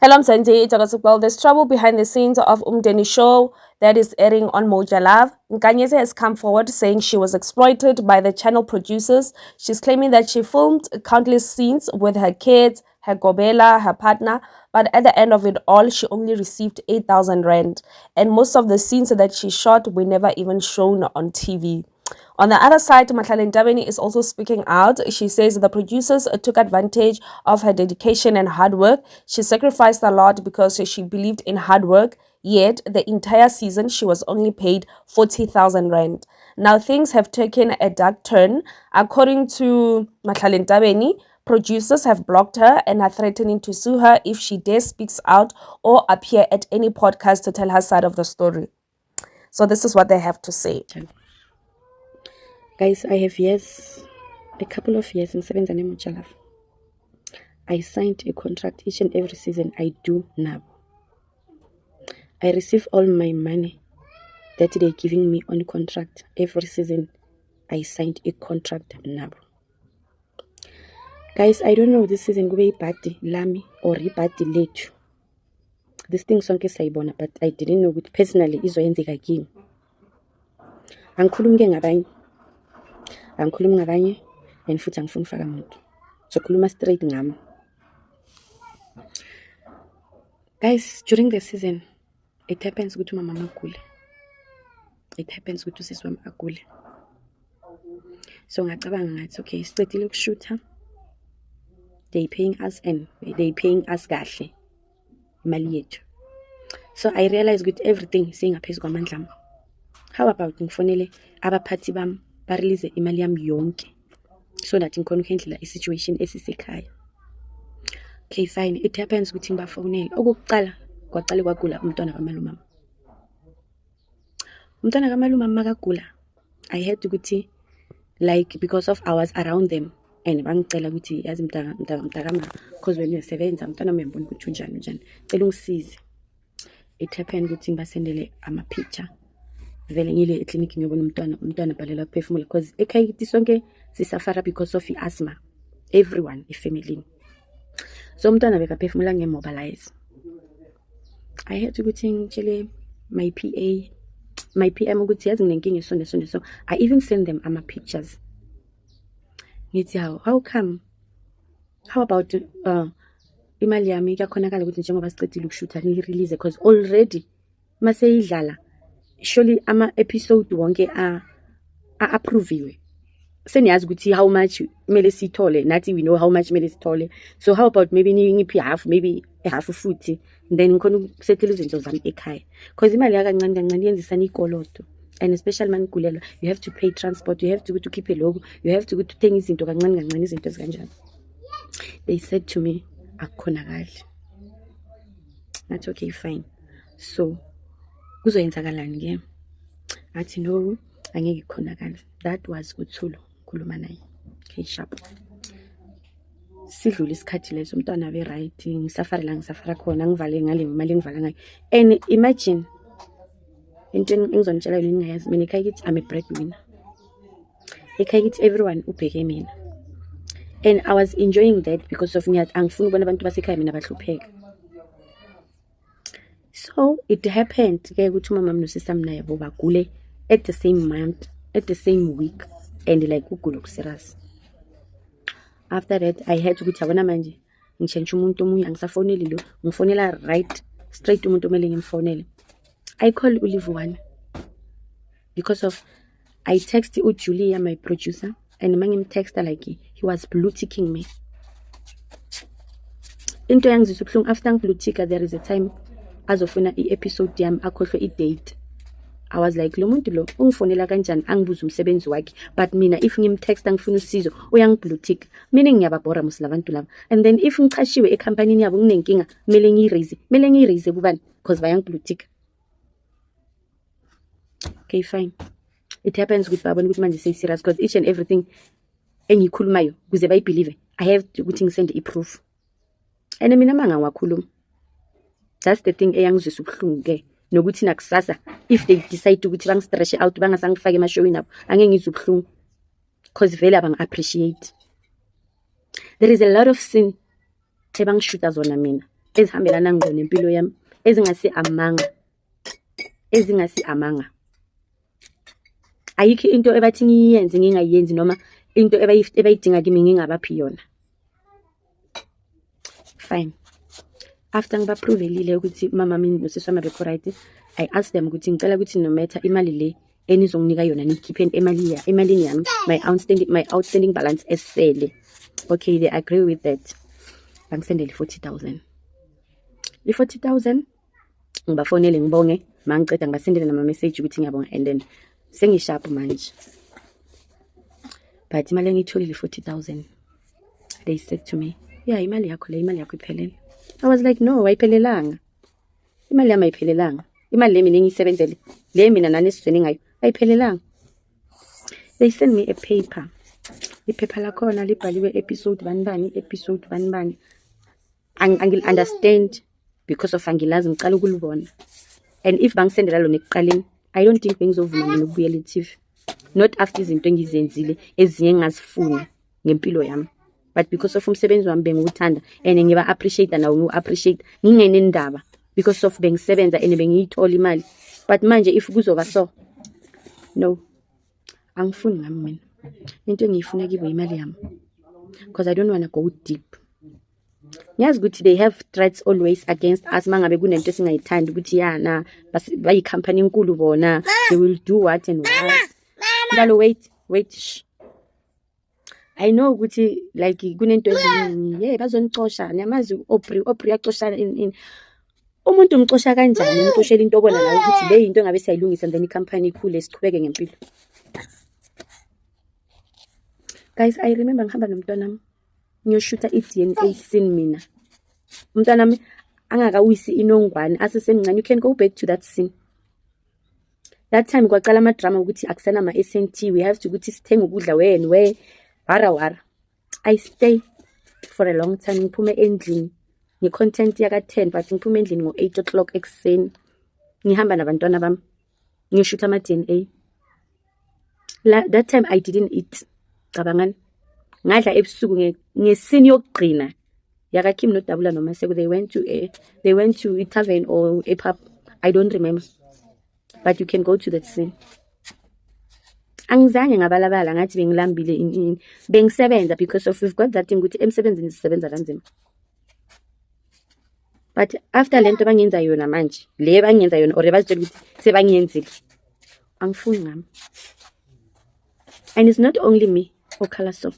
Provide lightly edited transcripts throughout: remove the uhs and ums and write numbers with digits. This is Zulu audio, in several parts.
Hello, I'm Sanjay. Well, there's trouble behind the scenes of Umdeni show that is airing on Moja Love. Nkanyese has come forward saying she was exploited by the channel producers. She's claiming that she filmed countless scenes with her kids, her gobela, her partner, but at the end of it all, she only received 8,000 rand. And most of the scenes that she shot were never even shown on TV. On the other side, Matlhaleng Tabeni is also speaking out. She says the producers took advantage of her dedication and hard work. She sacrificed a lot because she believed in hard work, yet the entire season she was only paid 40,000 rand. Now things have taken a dark turn. According to Matlhaleng Tabeni, producers have blocked her and are threatening to sue her if she dares speaks out or appear at any podcast to tell her side of the story. So this is what they have to say. Guys, I have a couple of years in Seven Moja Love. I signed a contract each and every season I do now. I receive all my money that they're giving me on contract. Every season I signed a contract now. Guys, I don't know this season kube ibhadi lami or ibhadi lethu. This thing sonke sayibona, but I didn't know it personally izoyenzeka kimi. Angikhulumi ke ngabanye. Angikhulumi ngabanye and futhi angifuni ukufaka umuntu. So khuluma straight ngami. Guys, during the season, it happens ukuthi umama agule. It happens ukuthi usisi wami agule. So ngacabanga ngathi okay, sicedile ukushootha. They paying us kahle imali yethu. So I realized with everything singaphezu kwamandla ami. How about ngifonele abaphathi bami ba release imali yami yonke so that ngikhona ukuhandle i-situation esisekhaya. Okay, fine. It happens ukuthi ngibafonele. Okokuqala kwaqale kwagula umntwana kamalumama. Umntwana kamalumama makagula, I had ukuthi like because of hours around them and bangicela ukuthi yazi mntakama because when usebenza umntwana uyambona ukuthi unjani cela ungisize. It happened ukuthi ngibasendele ama-picture vele ngile eclinic ngiyobona umntwana bhalela ukuphefumula because ekhaya kithi sonke sisafara because of i-asthma, everyone ifamily. So umntwana bekaphefumula nge-mobilize. I had ukuthi ngitshele my PM ukuthi yazi nginenkinga sonde. So I even send them ama-pictures. Ngithi how come? How about imali yami kuyakhonakala ukuthi njengoba sicedile ukushootha ni-release because already maseyidlala surely ama-episode wonke a-approviwe. Seniyazi ukuthi how much kumele sithole, nathi we know how much kumele sithole. So how about maybe ngiphi half, maybe a half futhi, then ngikhona ukusettle izinto zami ekhaya because imali yakancane yenzisana ikoloto. And especially manigulelwa, you have to pay transport, you have to go to keep a logo, you have to go to uthenga izinto kancane izinto ezikanjani. They said to me akukhonakali. That's okay, fine. So kuzoyenzakalani ke? Athi no, angeke ikhonakali. That was uThulu khuluma naye. Okay, sharp. Sidlula isikhathi leso umntwana be right, ngisafara khona ngivale ngale imali engivala ngayo. And imagine into engizonitshela yona ningayazi mina ekhaya kithi I'm a breadwinner. Ekhaya kithi everyone ubheke mina. And I was enjoying that because of angifuni ukubona abantu basekhaya mina bahlupheka. So it happened ke ukuthi umama nosisi mina yabo bagule at the same month, at the same week, and like ugula serious. After that I had ukuthi yabona manje ngichange umuntu omunye angisafoneli lo, ngifonela right straight umuntu omele ngimfonele. I call Olive one because of I text Julia, my producer, and mangim texter like he was blue ticking me. Into yangizisa ubuhlungu after blue ticker there is a time azofuna i-episode yami akhohlwe i-date. I was like lo muntu lo ungifonela kanjani angibuza umsebenzi wakhe, but mina if ngimtexta ngifuna usizo uyangiblue tick. Mina ngiyababhora musilabantu laba, and then if ngichashiwe ecompany yabo nginenkinga mele ngiyiraise kubani because bayangiblue tick. Okay, fine. It happens with babona ukuthi manje say serious because each and everything engikhulumayo kuze bayibelieve I have to ukuthi ngisende i-proof. And mina manga wakhuluma. That's the thing eyangizwisa ubuhlungu ke nokuthi nakusasa if they decide ukuthi bangistretch out bangasangifake emashowini abo angeke ngizwe ubuhlungu because vele abangi-appreciate. There is a lot of sin ebangishuta zona mina ezihambelana ngqo nempilo yami, ezingasi amanga. Ayikho into ebathi ngiyenze ngingayenzi noma into ebayidinga kimi ngingabaphi yona. Fine. After ngibaprovelile ukuthi mama mina nosisi wami bekho right, I asked them ukuthi ngicela ukuthi no matter imali le enizonginika yona nikhiphe emalini yami, my outstanding balance esele. Okay, they agree with that. Bangisendele 40,000. Le 40,000 ngibafonele ngibonge, mangiceda ngibasendele nama message ukuthi ngiyabonga, and then sengisharp manje. But imali engiyitholile 40,000. They said to me, yeah, imali yakho iphelele. I was like, no, ayiphelelanga. Imali yami ayiphelelanga. Imali le mina engiyisebenzele, le mina nani sizweni ngayo, ayiphelelanga. They sent me a paper. Iphepha lakhona libhaliwe episode banibani. Angil understand because of angilazi ngiqala ukulibona. And if bangisendela lona ekuqaleni, I don't think bengizovuma mina ukubuyela eTV. Not after izinto engizenzile ezinye engazifuni ngempilo yami. But because of umsebenzi wami bengiwuthanda and ngiba appreciate nawo ngiappreciate ngingenendaba because of bengisebenza and bengiyithola imali. But manje if kuzoba so, no, angifuni ngami mina. Into engiyifuna kibo imali yami, because I don't want to go deep. Ngiyazi ukuthi they have threats always against us mangabe kunento esingayithandi ukuthi yana bayi company enkulu bona, they will do what and what. Ngalo wait shh. I know ukuthi like kunento eziningi bazonixosha, niyamazi Opri yaxosha in umuntu umxosha kanjani, umxoshela into obona la ukuthi le into engabe siyayilungisa and then icompany ikhule siqhubeke ngempilo. Guys, I remember ngihamba nomntwana wami ngiyoshuta i-DNA scene mina. Umntwana wami angakawisi inongwane asesemncane. You can go back to that scene. That time kwaqala ama-drama ukuthi akusana ma-SNT, we have to ukuthi sithenge ukudla we wara. I stay for a long time. Ngiphume endlini nge-content yaka 10 but ngiphume endlini ngo-8 o'clock ekuseni ngihamba nabantwana bami ngiyoshuta ama-DNA. That time I didn't eat. Cabangani ngadla ebusuku ngesini yokugcina yaka Kim noDabula noMaseko. They went to a tavern or a pub, I don't remember, but you can go to that scene. Angizange ngabalabala ngathi bengilambile bengisebenza because of we've got that thing ukuthi emsebenzini sisebenza kanzima. But after lento bangenza yona manje, le bangenza yona or bazitshela ukuthi sebangiyenzile, angifuni ngami. And it's not only me okhala so.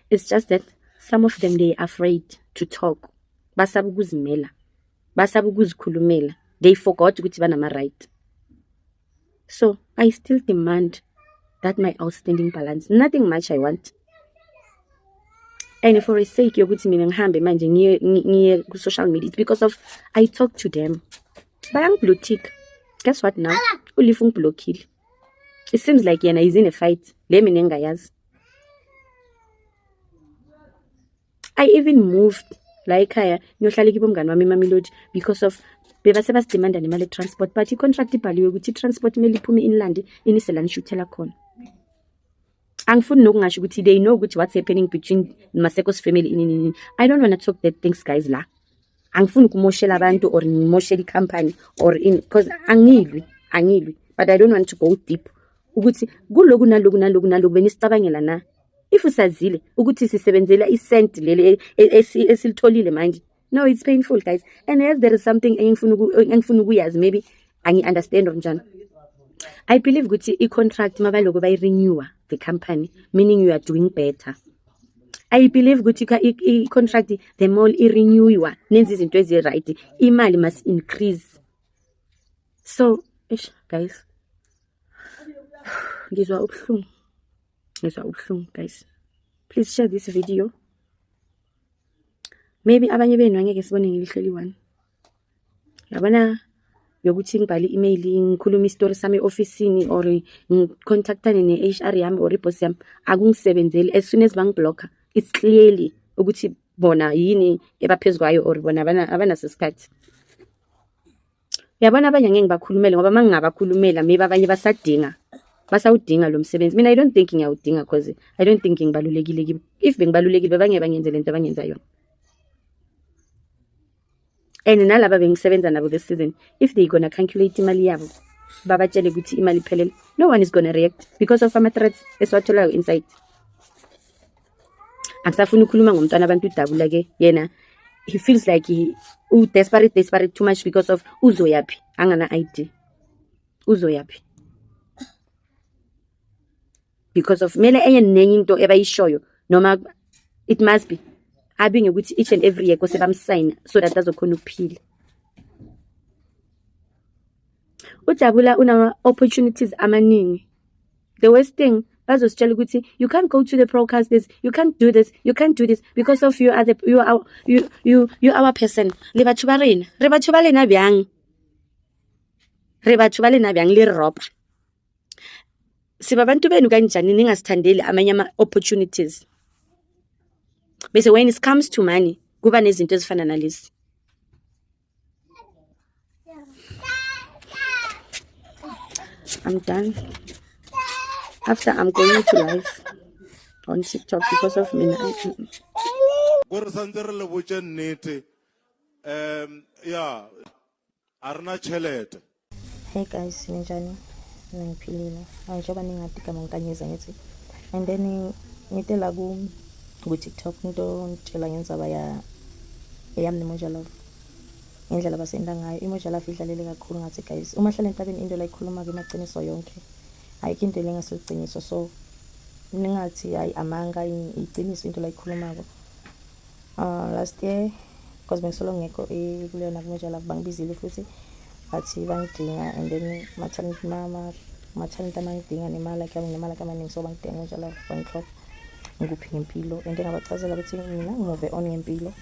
It's just that some of them, they are afraid to talk. Basaba ukuzimela. Basaba ukuzikhulumela. They forgot ukuthi banama right. So I still demand that my outstanding balance. Nothing much I want. And for a sake yokuthi mina ngihambe manje ngiye ku social media, it's because of I talk to them. Bayang blue tick. Guess what now? Ulifu ngiblockile. It seems like yena is in a fight. Le mina engayazi. I even moved la ekhaya ngiyohlala kibo mngani wami eMamelodi because of bebase basidemanda nemali transport, but i-contract ibhaliwe ukuthi transport imeli iphume inland inisela nishuthela khona. Angifuni nokungasho ukuthi they know ukuthi what's happening between Maseko's family. I don't want to talk that things guys la. Angifuni ukumoshela abantu or ngimoshela i-company or because angilwi, but I don't want to go deep ukuthi kuloku naloku benisicabangela na. If usazile ukuthi sisebenzela isent lele esilitholile manje. No, it's painful guys. And yes, there is something engifuna ukuyazi, maybe angi understand njani. I believe ukuthi i-contract mabaloko bayi-renewer the company, meaning you are doing better. I believe ukuthi i-contract the more i-renewer nenza izinto ezi-right, imali must increase. So guys, ngizwa ubuhlungu guys. Please share this video. Maybe abanye benu angeke sibone ngilihleli one. Yabona yokuthi ngibhale email ngikhuluma istory sami officeini or ngicontactane ne-HR yami or boss yami akungisebenzeli. As soon as bangiblocker, it's clearly ukuthi bona yini ebaphezukwayo or bona abanasesikhathi. Yabona abanye ngeke ngibakhulumele ngoba mangingabakhulumela maybe abanye basawudinga lo msebenzi. Mina I don't think ngiyawudinga because I don't think ngibalulekile kibo. If bengibalulekile bangeke bangenze lento abangenza yona. and nalaba bengisebenza nabo this season, if they gonna calculate imali yabo babatshele ukuthi imali iphelele, no one is gonna react because of ama-threats esiwatholayo inside. Angisafuni ukukhuluma ngomntwana abantu udabula ke yena he feels like desperate too much because of uzoyaphi angana ID uzoyaphi because of mele enye nenye into ebayishoyo noma it must be abinge ukuthi each and every year kose bamsign so that azokhona ukuphila. Udabula una opportunities amaningi. The worst thing bazositshela ukuthi you can't go to the broadcasters, you can't do this because of you are our person. Le batho ba rena re batho ba lena bjang le ropa siba bantu benu kanjani ningasithandeli amanye ama opportunities bese when it comes to money kuba nezinto ezifana nalezi. I'm done. After I'm going to live on TikTok because of me. Hey guys, ninjani? Ngiphilile. Njengoba ningathi igama ngikanyeza ngithi. And then ngitela ku TikTok into ngitshela ngenzaba yami neMoja Love. Ngendlela basenda ngayo iMoja Love idlalele kakhulu ngathi guys. Uma hlala entabeni into la ikhuluma ke maciniso yonke. Ayikho into lengaseliciniso so ningathi hayi amanga iqiniso into la ikhulumako. Last year because bengisolo ngekho kuleyo nakuMoja Love bangibizile futhi bathi bangidinga and then maternity amangidinga nemali kamaningi so bangidinga Moja Love bangihlopha ngikuphi ngempilo and then ngabachazela ukuthi mina ngimove on ngempilo.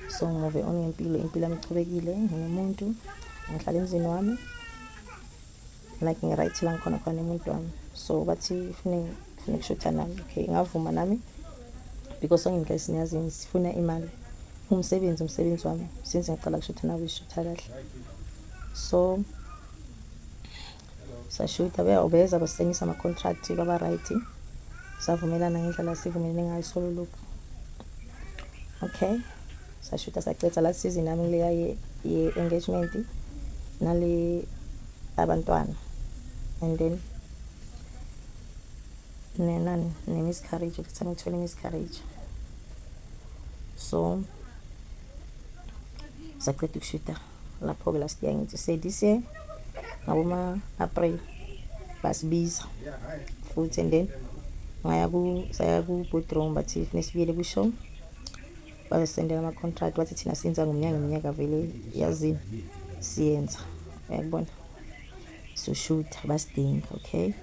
So ngimove on ngempilo impilo yami ichubekile ngimuntu ngihlala emzini wami like ngiright la ngikhona khona umuntu wami so bathi fune kushutha nami okay ngavuma nami because ngingeke sinyazi sifuna imali umsebenzi wami since ngiqala kushutha nawe ishutha kahle so sashutha beza basengisa ama contract baba right savumelana ngendlela sivumelene ngayo solo loop okay sashutha saqedza last season nami leya ye engagement nale abantwana and then miscarriage ukuthi ngithole miscarriage so saqedza ukushuta lapho last year ngithi say this year ngaboma April basibiza futhi and then saya ku boardroom bathi nesibiyele ku show basendela ama contract bathi thina senza ngomnyaka vele yazini siyenza uyabona so shoot basidinga okay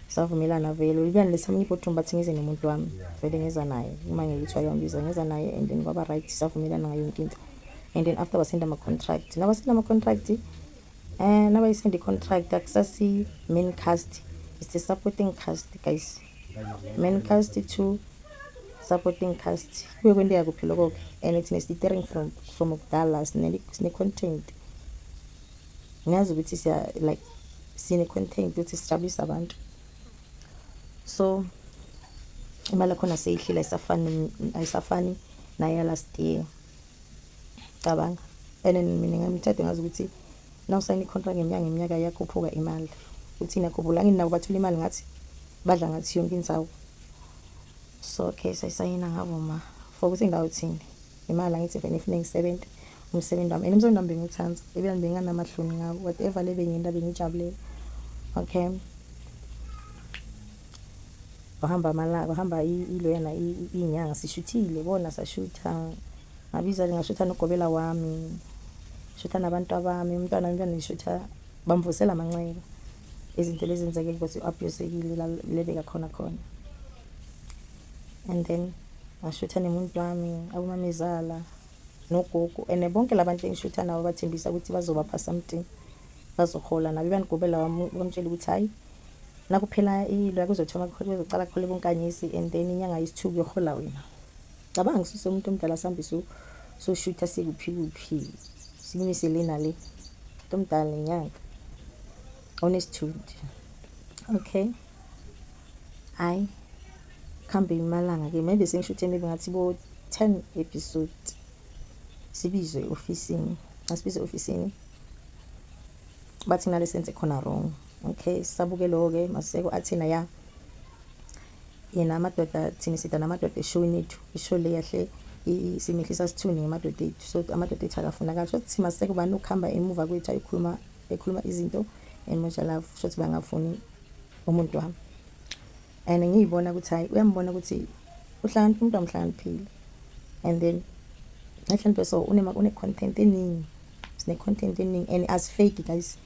savumelana vele ibani lesamanye boardroom bathi ngize nomuntu wami vele ngeza naye uma ngilithwa yambiza ngeza naye and then kwaba right savumelana ngayo yonke into and then after basenda ama contract nabasenda ama contract nabayisenda contract akusasi main cast it's the supporting cast guys main cast to supporting cast kuye kwende yakuphela konke and it's necessary from Dallas sine content ngazi ukuthi siya like sine content ukuthi sijabulisa abantu so imali khona seyihlila ayisafani naye last year cabanga and mina ngamthatha ngazi ukuthi now sign contract ngeminyaka yakhuphuka imali uthina khupula nginabo bathola imali ngathi badla ngathi yonke insawo so okay sayina ngavuma for ukuthi ngawuthini imali ngithi vele ngifune ngisebenze umsebenzi wami umsebenzi wami ngithanda ebeni benganamahloni ngawo whatever lebe ngenda bengijabulela okay bahamba ilo yana inyanga sishuthile bona sashutha ngabiza ngashutha nogobela wami shutha nabantu abami umntwana ngishutha bamvusela amanxeba izinto lezenzeke ukuthi uabusekile lebeka khona and then ngashutha nemuntu wami abumamezala nogogo and bonke labantu engishutha nabo bathembisa ukuthi bazobapha something bazohola nabo banigobela wami bamtshela ukuthi hayi nakuphela ilo kuzothoma kuzocala khole bonkanyisi and then inyanga yesithuku yohola wena cabanga ngisuse umuntu omdala sambisa so shutha sikuphi simisele nale omdala inyanga honest okay I kambe imalanga ke maybe sengishuthe maybe ngathi bo 10 episode sibizwe ofisini. Asibizwe ofisini bathi nale senze khona wrong. Okay, sabuke lo-ke Maseko athina ya yena amadoda thina sida namadoda eshowini ethu, ishow le yahle simehlisa sithuni ngamadoda ethu, so amadoda ethu akafunakala. Shothi Maseko bani ukuhamba emuva kwethu ekhuluma izinto emoja love, shothi bangafuni umuntu wami. And ngiyibona ukuthi hayi uyambona ukuthi uhlakaniphi, umuntu amhlakaniphile. And then ngihloniphe so une content eningi, sine content eningi and as fake guys,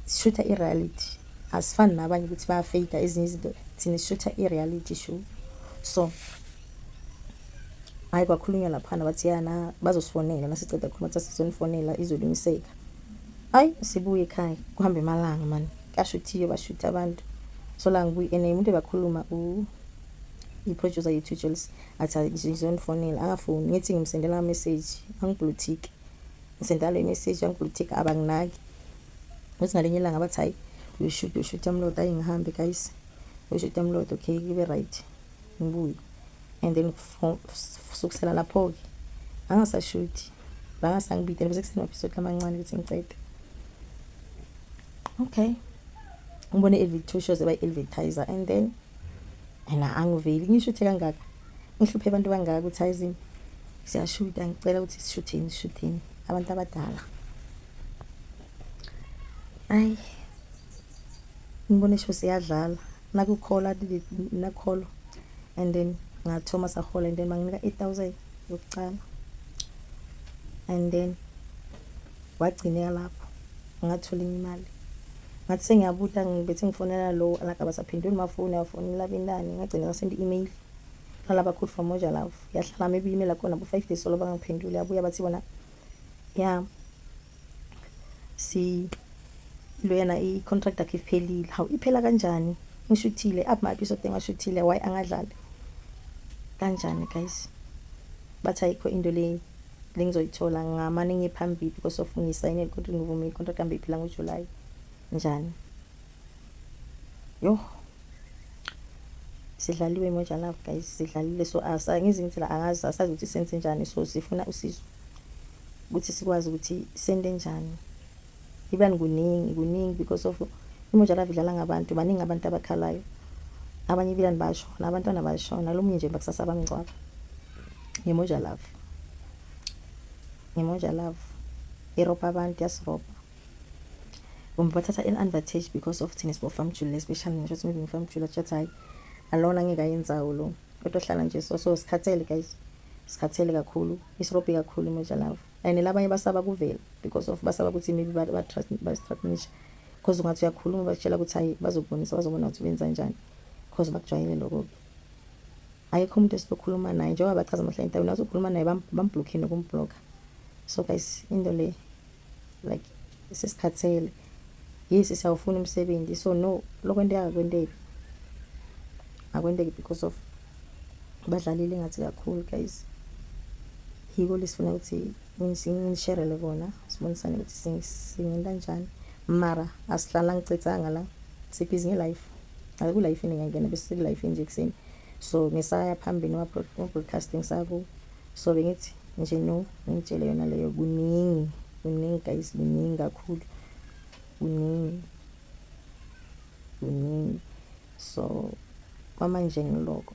shootha i-reality. Asifani nabanye ukuthi baya-fake ezinye izinto, thina shootha i-reality show. So hayi kwakhulunywa laphana bathi yana bazosifonela, nasiceda khuluma bathi sizonifonela izolungiseka. Hayi sibuye ekhaya kuhambe emalanga mani, kashuthiyo bashutha abantu. So la ngibuye and umuntu ebakhuluma i-producer yethu Jules athi izonifonela, angafoni. Ngithi ngimsendela ama-message angiblue tick, ngisendela le message angiblue tick, abanginaki. Uthi ngalenye ilanga bathi hayi uyoshuta umlodo, hayi ngihambe guys, uyoshuta umlodo, okay kibe right ngibuye. And then sukusela lapho-ke angasashuthi, bangasangibidela bese kusena episode lamancane ukuthi ngicede. Okay, ngibone i-video shows abayi-advertiser and then yena angiveli ngishuthe kangaka, ngihluphe abantu bangaka ukuthi hayi zini siyashuta, ngicela ukuthi sishutheni abantu abadala. Hayi ngibone isho siyadlala nakukhola nakholo and then ngathoma sahola and then banginika 8,000 yokucala and then wagcineka lapho, ngathola imali. Ngathi sengiyabuta ngibethe ngifonela lo akabasaphenduli mafoni, afonela benani, ngagcina ngasenda i-email nalaba khulu from Moja Love. Yahlala maybe email akona bo 5 days solo bangiphendule, yabuya bathi bona ya si lo yana i-contract yakhe iphelile. Hawu iphela kanjani? Ngishuthile up episode engashuthile, why angadlali kanjani guys? Bathi ayikho into le ngizoyithola ngamane ngiphambili because of ngisayine kodwa ngivume i-contract kambe iphela ngoJuly njani. Yo sidlaliwe Moja Love guys, sidlalile. So ngizi ngithi la angazi asazi ukuthi senze njani, so sifuna usizo ukuthi sikwazi ukuthi sende njani. Ibani kuningi because of iMoja Love idlala ngabantu baningi, abantu abakhalayo, abanye bilani basho nabantwana basho nalomnye nje bakusasa bamngcwaba. ngeMoja Love iropa abantu yasiropa, bathatha an-advantage because of thina sibo famjule, especially ngisho ukuthi maybe ngifamjule chat hayi alona ngikayenzayo lo, kodwa hlala nje so sikhathele guys, sikhathele kakhulu, isiropi kakhulu iMoja Love. And labanye basaba kuvela because of basaba ukuthi maybe ba trust because ungathi uyakhuluma batshela ukuthi hayi bazobonisa, bazobona ukuthi benza njani because bakujwayele lokho. Ayikho umuntu esizokhuluma naye njengoba bachaza amahla entabeni, azokhuluma naye bamblockhe nokumblocker. So guys into le like sesikhathele, yes siyawufuna umsebenzi, so no lokwenteka akwenteki because of badlalile ngathi kakhulu guys. Yiko lesifuna ukuthi ngisharele kona, sibonisane ukuthi singenda njani. Mara asihlala ngicethanga la, sibhizi nge-life, aku life ngiyangena bese life nje kuseni. So ngisaya phambili wa broadcasting sabo, so bengithi nje no ngitshele yona leyo kuningi guys, kuningi kakhulu, kuningi. So kwamanje ngiloko